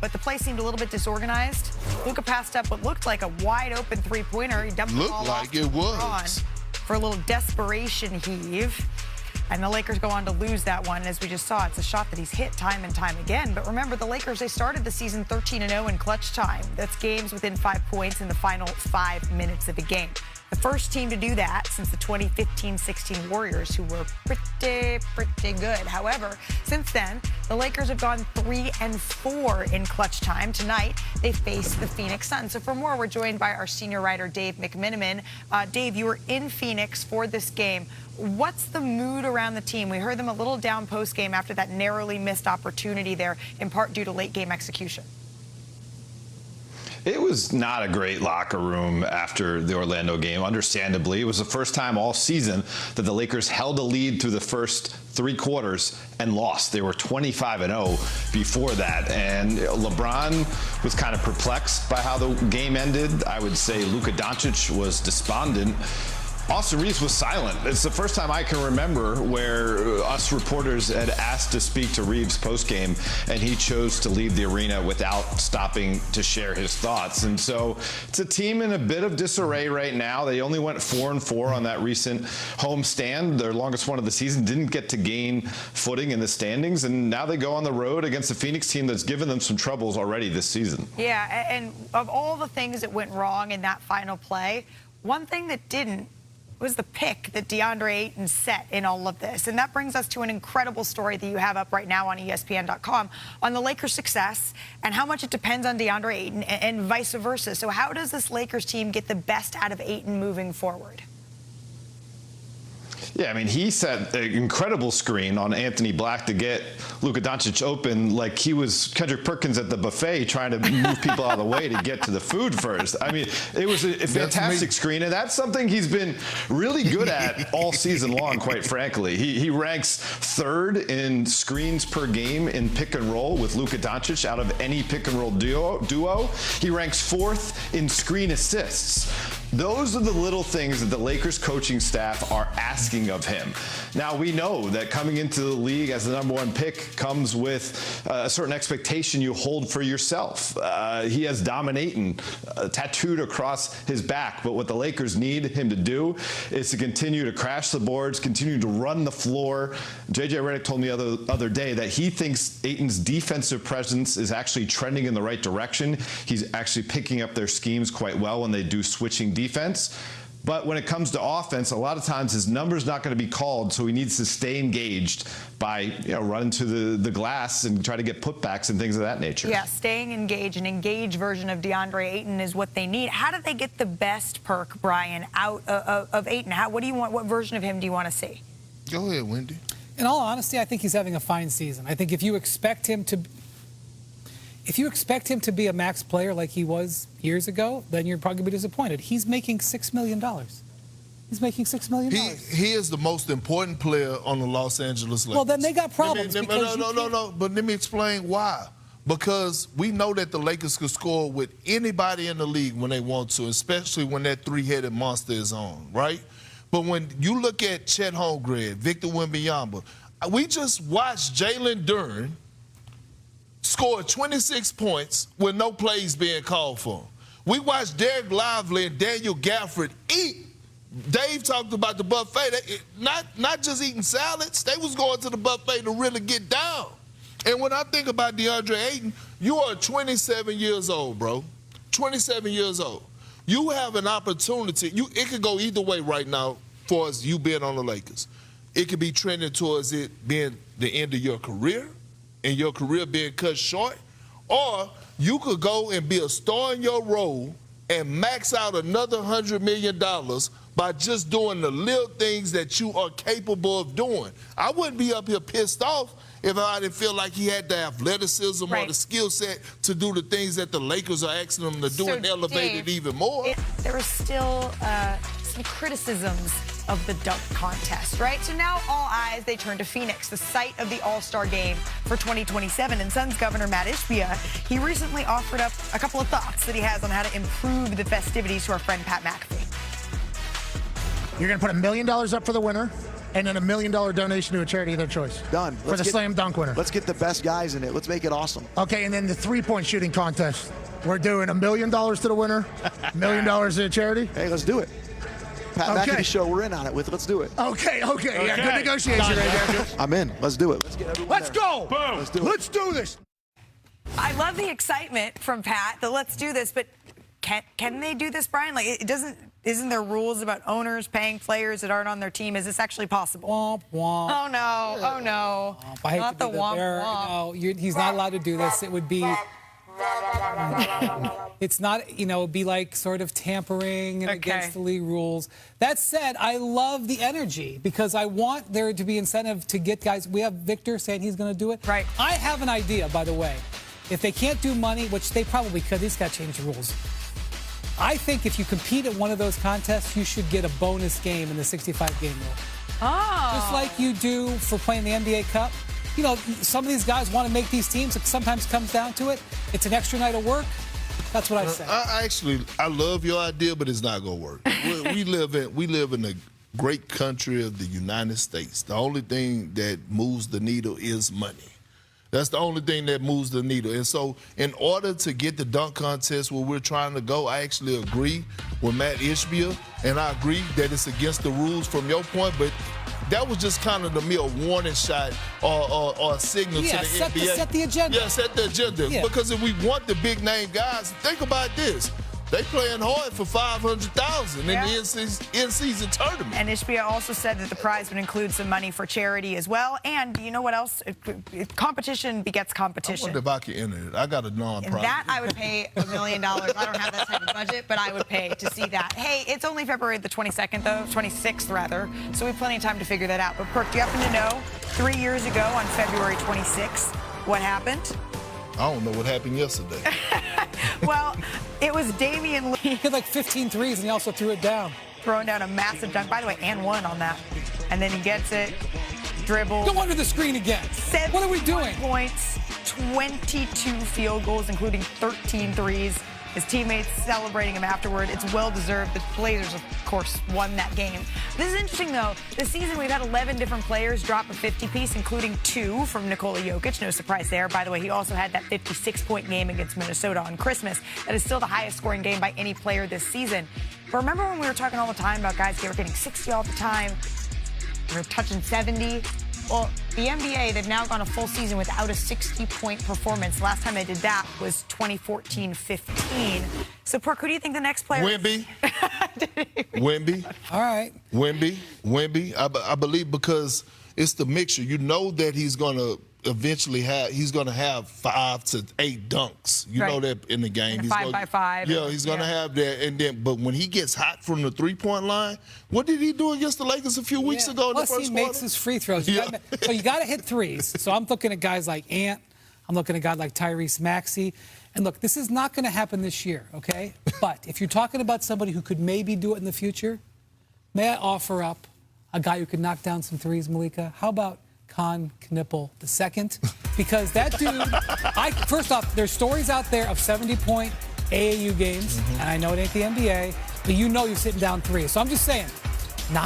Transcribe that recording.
but the play seemed a little bit disorganized. Luka passed up what looked like a wide-open three-pointer. He dumped the ball off to LeBron for a little desperation heave. And the Lakers go on to lose that one. As we just saw, it's a shot that he's hit time and time again. But remember, the Lakers, they started the season 13-0 in clutch time. That's games within 5 points in the final 5 minutes of a game. The first team to do that since the 2015-16 Warriors, who were pretty good. However, since then, the Lakers have gone 3-4 in clutch time. Tonight, they face the Phoenix Suns. So for more, we're joined by our senior writer, Dave McMenamin. Dave, you were in Phoenix for this game. What's the mood around the team? We heard them a little down post-game after that narrowly missed opportunity there, in part due to late-game execution. It was not a great locker room after the Orlando game, understandably. It was the first time all season that the Lakers held a lead through the first 3 quarters and lost. They were 25-0 before that. And LeBron was kind of perplexed by how the game ended. I would say Luka Doncic was despondent. Austin Reeves was silent. It's the first time I can remember where us reporters had asked to speak to Reeves postgame, and he chose to leave the arena without stopping to share his thoughts. And so it's a team in a bit of disarray right now. They only went 4-4 on that recent home stand, their longest one of the season, didn't get to gain footing in the standings, and now they go on the road against a Phoenix team that's given them some troubles already this season. Yeah, and of all the things that went wrong in that final play, one thing that didn't was the pick that DeAndre Ayton set in all of this. And that brings us to an incredible story that you have up right now on ESPN.com on the Lakers' success and how much it depends on DeAndre Ayton and vice versa. So how does this Lakers team get the best out of Ayton moving forward? Yeah, I mean, he set an incredible screen on Anthony Black to get Luka Doncic open like he was Kendrick Perkins at the buffet trying to move people out of the way to get to the food first. I mean, it was a fantastic screen, and that's something he's been really good at all season long, quite frankly. He ranks 3rd in screens per game in pick and roll with Luka Doncic out of any pick and roll duo. He ranks 4th in screen assists. Those are the little things that the Lakers coaching staff are asking of him. Now, we know that coming into the league as the #1 pick comes with a certain expectation you hold for yourself. He has dominating tattooed across his back, but what the Lakers need him to do is to continue to crash the boards, continue to run the floor. J.J. Redick told me the other day that he thinks Ayton's defensive presence is actually trending in the right direction. He's actually picking up their schemes quite well when they do switching defense. But when it comes to offense, a lot of times his number's not going to be called, so he needs to stay engaged by running to the glass and try to get putbacks and things of that nature. Yeah, staying engaged, an engaged version of DeAndre Ayton is what they need. How do they get the best perk, Brian, out of Ayton? What do you want? What version of him do you want to see? Go ahead, Wendy. In all honesty, I think he's having a fine season. I think if you expect him to be a max player like he was years ago, then you're probably going to be disappointed. He's making $6 million. He's making $6 million. He is the most important player on the Los Angeles Lakers. Well, then they got problems. No. But let me explain why. Because we know that the Lakers can score with anybody in the league when they want to, especially when that three-headed monster is on, right? But when you look at Chet Holmgren, Victor Wembanyama, we just watched Jalen Duren scored 26 points with no plays being called for him. We watched Derek Lively and Daniel Gafford eat. Dave talked about the buffet. Not just eating salads. They was going to the buffet to really get down. And when I think about DeAndre Ayton, you are 27 years old, bro. 27 years old. You have an opportunity. It could go either way right now for us, you being on the Lakers. It could be trending towards it being the end of your career and your career being cut short, or you could go and be a star in your role and max out another $100 million by just doing the little things that you are capable of doing. I wouldn't be up here pissed off if I didn't feel like he had the athleticism or the skill set to do the things that the Lakers are asking him to do and elevate it even more. There are still some criticisms of the dunk contest, right? So now all eyes, they turn to Phoenix, the site of the All-Star Game for 2027. And Suns Governor Matt Ishbia, he recently offered up a couple of thoughts that he has on how to improve the festivities to our friend Pat McAfee. You're going to put $1 million up for the winner. and then $1 million donation to a charity of their choice. Done. For the slam dunk winner. Let's get the best guys in it. Let's make it awesome. Okay, and then the three-point shooting contest. We're doing $1 million to the winner, $1 million to a charity. Hey, let's do it. Pat McAfee show, we're in on it. Let's do it. Okay. Yeah, good negotiation right there. I'm in. Let's do it. Let's get everyone Let's there. go. Boom. Let's do it. Let's do this. I love the excitement from Pat, the let's do this, but can they do this, Brian? Like, isn't there rules about owners paying players that aren't on their team? Is this actually possible? Womp, womp. Oh, no. Oh, no. I hate Not to the be womp, bearer. womp. No, he's not allowed to do this. It would be... It's not, it'd be like sort of tampering and against the league rules. That said, I love the energy because I want there to be incentive to get guys. We have Victor saying he's going to do it. Right. I have an idea, by the way. If they can't do money, which they probably could, they just got to change the rules. I think if you compete at one of those contests, you should get a bonus game in the 65-game rule. Oh. Just like you do for playing the NBA Cup. Some of these guys want to make these teams. It sometimes comes down to it. It's an extra night of work. That's what I say. I love your idea, but it's not going to work. we live in a great country of the United States. The only thing that moves the needle is money. That's the only thing that moves the needle. And so in order to get the dunk contest where we're trying to go, I actually agree with Matt Ishbia, and I agree that it's against the rules from your point, but that was just kind of a warning shot or a signal to the NBA. Set the agenda. Yeah, set the agenda. Yeah. Because if we want the big-name guys, think about this. They playing hard for $500,000 in the in-season tournament. And Ishbia also said that the prize would include some money for charity as well. And you know what else? Competition begets competition. I wonder if I can enter it. I got a non-profit. That I would pay $1 million. I don't have that type of budget, but I would pay to see that. Hey, it's only February the 22nd, though, 26th rather, so we have plenty of time to figure that out. But Perk, do you happen to know 3 years ago on February 26th what happened? I don't know what happened yesterday. Well, it was Damian Lee. He had like 15 threes, and he also threw it down. Throwing down a massive dunk. By the way, and one on that. And then he gets it, dribble. Go under the screen again. What are we doing? 7 points, 22 field goals, including 13 threes. His teammates celebrating him afterward. It's well-deserved. The Blazers, of course, won that game. This is interesting, though. This season, we've had 11 different players drop a 50-piece, including 2 from Nikola Jokic. No surprise there. By the way, he also had that 56-point game against Minnesota on Christmas. That is still the highest-scoring game by any player this season. But remember when we were talking all the time about guys getting 60 all the time? We were touching 70. Well, the NBA, they've now gone a full season without a 60-point performance. Last time they did that was 2014-15. So, Perk, who do you think the next player Wemby. Wemby. All right. Wemby. I believe because it's the mixture. You know that he's going to eventually have 5 to 8 dunks. You know that in the game. And 5x5. Yeah, he's going to have that. And then, but when he gets hot from the three-point line, what did he do against the Lakers a few weeks ago in the first quarter? Plus, he makes his free throws. So you got to hit threes. So I'm looking at guys like Ant. I'm looking at guys like Tyrese Maxey. And look, this is not going to happen this year, okay? But if you're talking about somebody who could maybe do it in the future, may I offer up a guy who could knock down some threes, Malika? How about Con Knippel II? Because that dude, first off, there's stories out there of 70-point AAU games, and I know it ain't the NBA, but you're sitting down 3. So I'm just saying,